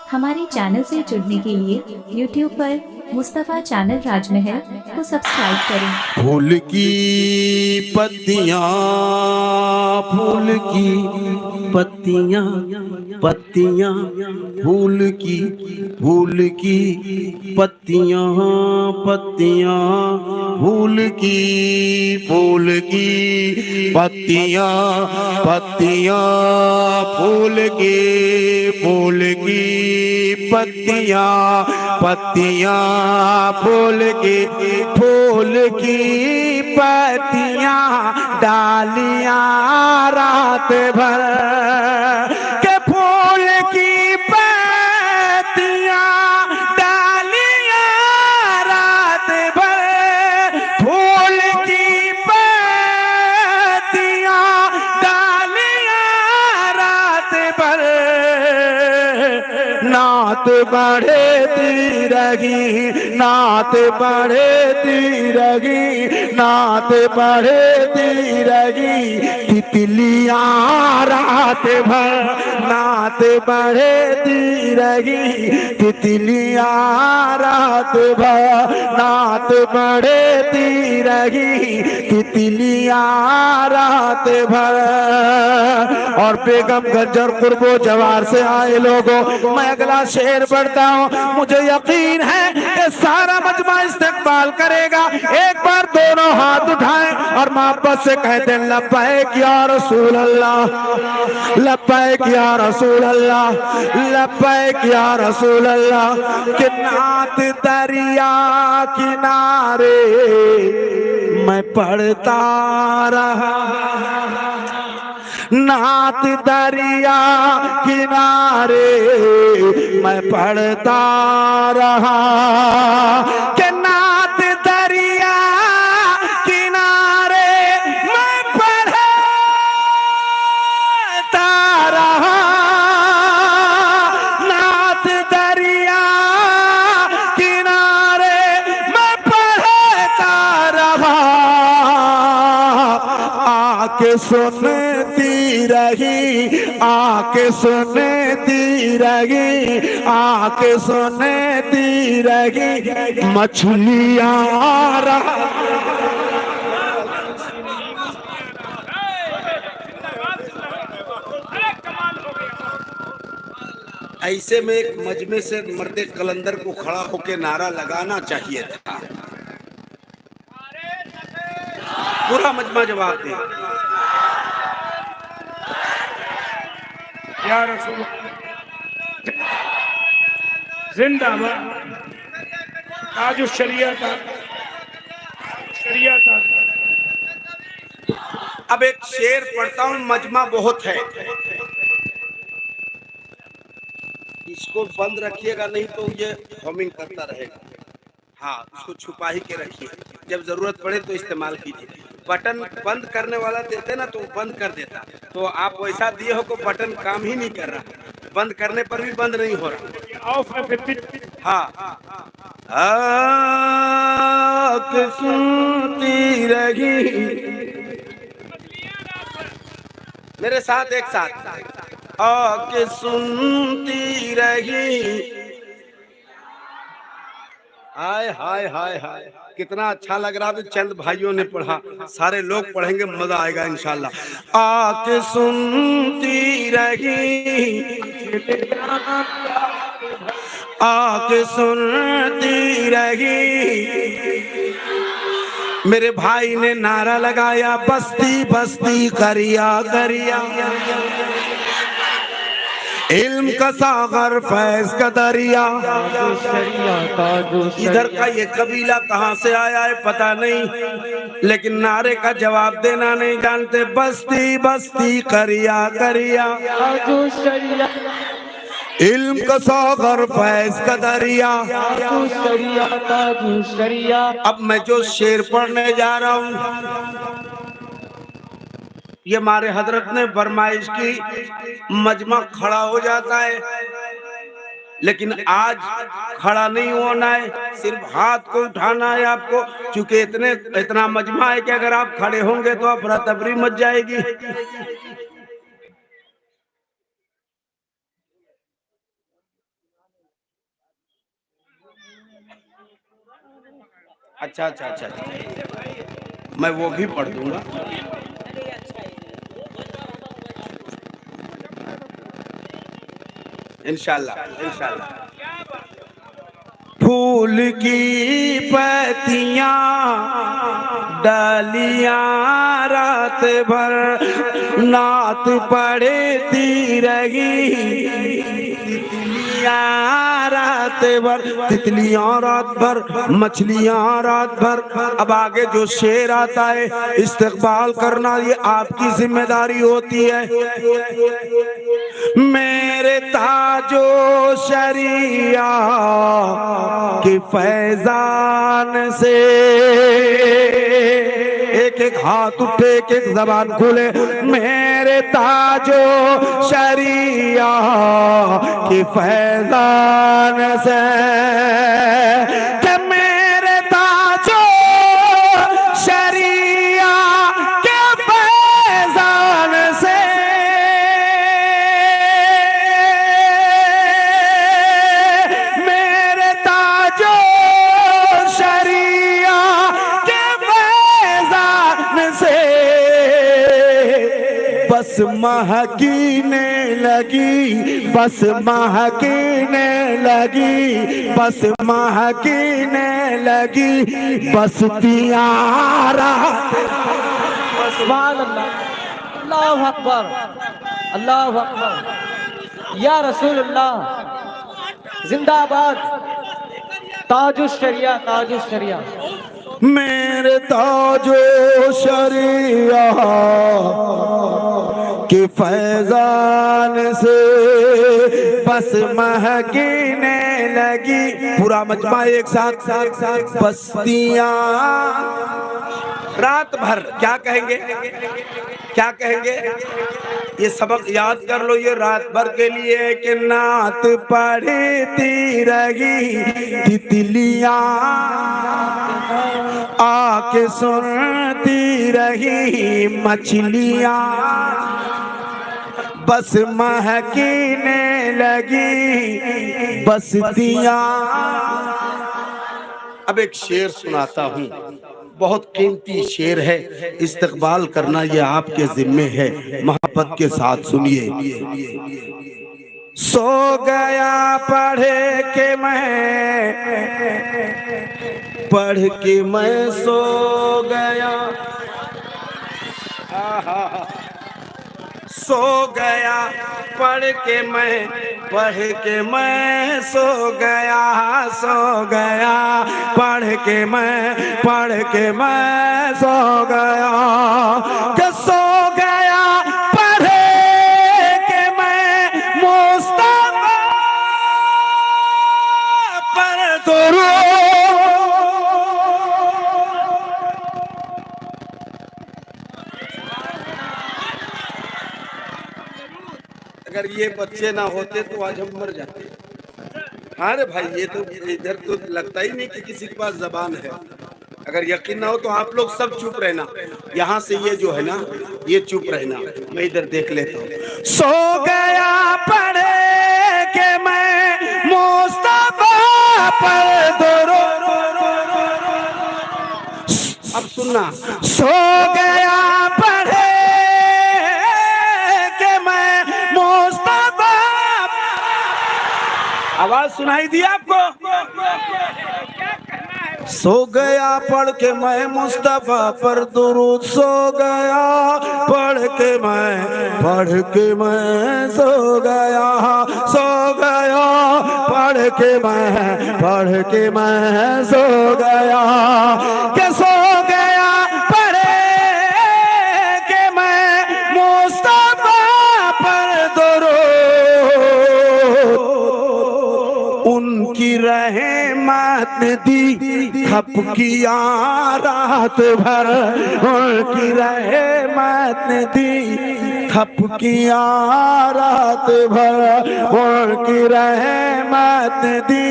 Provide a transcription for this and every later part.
हमारे चैनल से जुड़ने के लिए YouTube पर मुस्तफ़ा चैनल राजमहल को सब्सक्राइब करें। फूल की पत्तियां, फूल की पत्तियां, पत्तियां, फूल की पत्तियां, पत्तियां, फूल की पत्तियां, पत्तियां, फूल की पत्तियां, पत्तियां, फूल की पत्तियां, डालियां रात भर के फूल की पत्तियां, डालियां रात भर, फूल की पत्तियां, डालियां रात भर, नात बढ़ती रही, नात बढ़ती रही, नात बढ़ती रही, तितलियां रात भर, नात बढ़ती रही, तितलियां रात भर, नात बढ़ती रही, तितलियां रात भर। और बेगमगंज और कुर्बो जवार से आए लोगों, मैं अगला शेर पढ़ता हूँ। मुझे यकीन है कि सारा मजमा इस्तेमाल करेगा। एक बार दोनों हाथ उठाएं और मोहब्बत से कहते हैं लब्बैक या रसूल अल्लाह, लब्बैक या रसूल अल्लाह, लब्बैक या रसूल अल्लाह। कि नात दरिया किनारे मैं पढ़ता रहा, नात दरिया किनारे मैं पढ़ता रहा, कि नात दरिया किनारे मैं पढ़ता रहा, नात दरिया किनारे मैं पढ़ता रहा। आके सुनती रही, आके सुनती रही, आके सुनती रही, मछलियां ऐसे में एक मजमे से मर्दे कलंदर को खड़ा होकर नारा लगाना चाहिए था। पूरा मजमा जवाब दे या रसूल जिंदाबाद, ताजु शरीयत, शरीयत। अब एक शेर पढ़ता हूँ, मजमा बहुत है, इसको बंद रखिएगा नहीं तो ये हमिंग करता रहेगा। हाँ, इसको छुपा ही के रखिए, जब जरूरत पड़े तो इस्तेमाल कीजिए। बटन बंद करने वाला देते ना तो बंद कर देता, तो आप वैसा दिए हो को बटन काम ही नहीं कर रहा, बंद करने पर भी बंद नहीं हो रहा। हाँ, सुनती रही, मेरे साथ एक साथ, आके सुनती रही। हाय हाय हाय हाय, कितना अच्छा लग रहा है। चंद भाइयों ने पढ़ा, सारे लोग पढ़ेंगे, मजा आएगा इंशाल्लाह। आके सुनती रही, आके सुनती रही, मेरे भाई ने नारा लगाया, बस्ती बस्ती करिया करिया, इल्म का सागर फैज का दरिया। इधर का ये कबीला कहाँ से आया है पता नहीं, लेकिन नारे का जवाब देना नहीं जानते। बस्ती बस्ती करिया करिया, इल्म का सागर फैज का दरिया। अब मैं जो शेर पढ़ने जा रहा हूँ, ये हमारे हजरत ने फरमाइश की, मजमा खड़ा हो जाता है, लेकिन आज खड़ा नहीं होना है, सिर्फ हाथ को उठाना है आपको, क्योंकि इतना मजमा है कि अगर आप खड़े होंगे तो अफरा तफरी मच जाएगी। अच्छा अच्छा अच्छा, मैं वो भी पढ़ दूंगा। इंशाल्लाह इंशाल्लाह। फूल की पत्तियां डालियां रात भर नात पढ़ती रही, तितलियां रात भर, तितलियां रात भर, मछलियां रात भर। अब आगे जो शेर आता है, इस्तेकबाल करना ये आपकी जिम्मेदारी होती है। मेरे ताजो शरिया के फैजान से, एक एक हाथ उठे, एक एक जबान खुले। मेरे ताजो शरिया के फैजान से, कि मेरे ताजो शरिया के फैजान से, मेरे ताजो शरिया के फैजान से बस महकीने लगी, बस महकीने लगी, बस महकीने लगी बस्तियां रात। सुभान अल्लाह, अल्लाहु अकबर, अल्लाहु अकबर, या रसूल अल्लाह, जिंदाबाद, ताजुश शरिया, ताजुश शरिया। मेरे ताजो शरिया के फैजान से बस महकीने लगी। पूरा मजमा एक साथ बस्तियां रात भर। क्या कहेंगे, क्या कहेंगे? ये सबक याद कर लो, ये रात भर के लिए कि नात पढ़ती रही तितलियां आके सुनती रही, मछलियां बस महकीने लगी बस्तियां। अब एक शेर सुनाता हूँ, बहुत कीमती शेर है, इस्तकबाल करना ये आपके जिम्मे है। मोहब्बत के साथ सुनिए। सो गया पढ़े के मैं, पढ़ के मैं सो गया, सो गया पढ़ के मैं, पढ़ के मैं सो गया, सो गया पढ़ के मैं, पढ़ के मैं सो गया, कि सो गया पढ़ के मैं मुस्तफा पर दुरूद। अगर ये बच्चे ना होते तो आज हम मर जाते। हाँ रे भाई, ये तो इधर तो लगता ही नहीं कि किसी के पास जबान है। अगर यकीन ना हो तो आप लोग सब चुप रहना, यहाँ से ये जो है ना ये चुप रहना, मैं इधर देख लेता हूँ। सो गया पढ़े के मैं मुस्तफा पर दुरूद। अब सुनना, सो गया पढ़े मुस्तफा। आवाज सुनाई दी आपको? सो गया पढ़ के मैं मुस्तफा पर दुरूद, सो गया पढ़ के मैं, पढ़ के मैं सो गया, सो गया पढ़ के मैं, पढ़ के मैं सो गया, के सो गया पढ़े के मैं मुस्तफा पर दुरूद। उनकी रहमत दी खपकिया रात भर, उनकी रहमत दी खपकिया रात भर, उनकी रहमत दी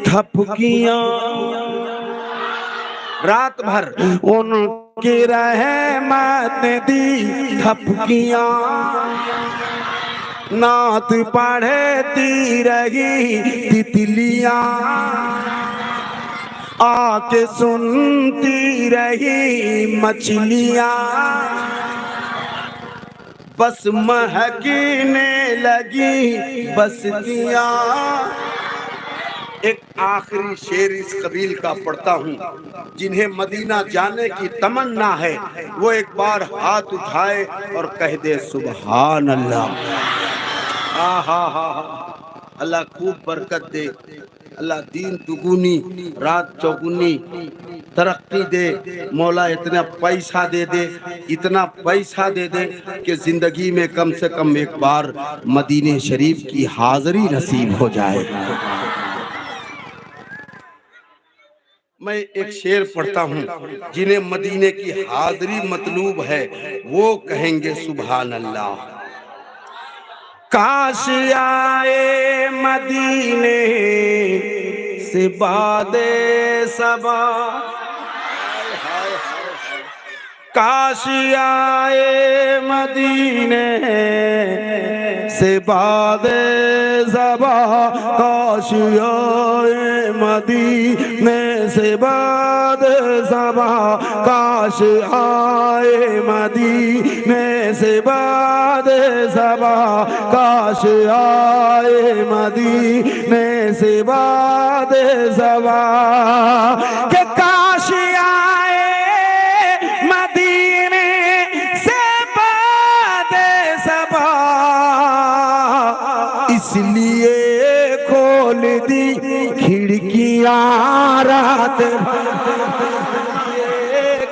खपकिया रात भर, उनकी रहमत दी खपकिया नात पढ़ती रही तितलियां आके सुनती रही मछलियां, बस महकने लगी बस्तियां। एक आखिरी शेर इस कबील का पढ़ता हूँ। जिन्हें मदीना जाने की तमन्ना है वो एक बार हाथ उठाए और कह दे सुभान अल्लाह। हा अल्लाह खूब बरकत दे, अल्लाह दीन दुगुनी रात चौगुनी तरक्की दे, मौला इतना पैसा दे दे, इतना पैसा दे दे कि जिंदगी में कम से कम एक बार मदीने शरीफ की हाजिरी नसीब हो जाए। मैं एक शेर पढ़ता हूँ। जिन्हें मदीने की हाजिरी मतलूब है वो कहेंगे सुभान अल्लाह। काश आए मदीने से बादे सबा, काश आए मदीने से बादे सबा, काश आए मदीने से बादे सबा, काश आए मदीने से बादे सबा, काश आए मदीने से बादे सबा, के काश आए मदीने से बादे सबा, इसलिए खोल दी खिड़कियां रात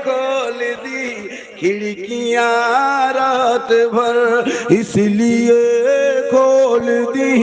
खोल दी खिड़कियां रात भर, इसलिए खोल दी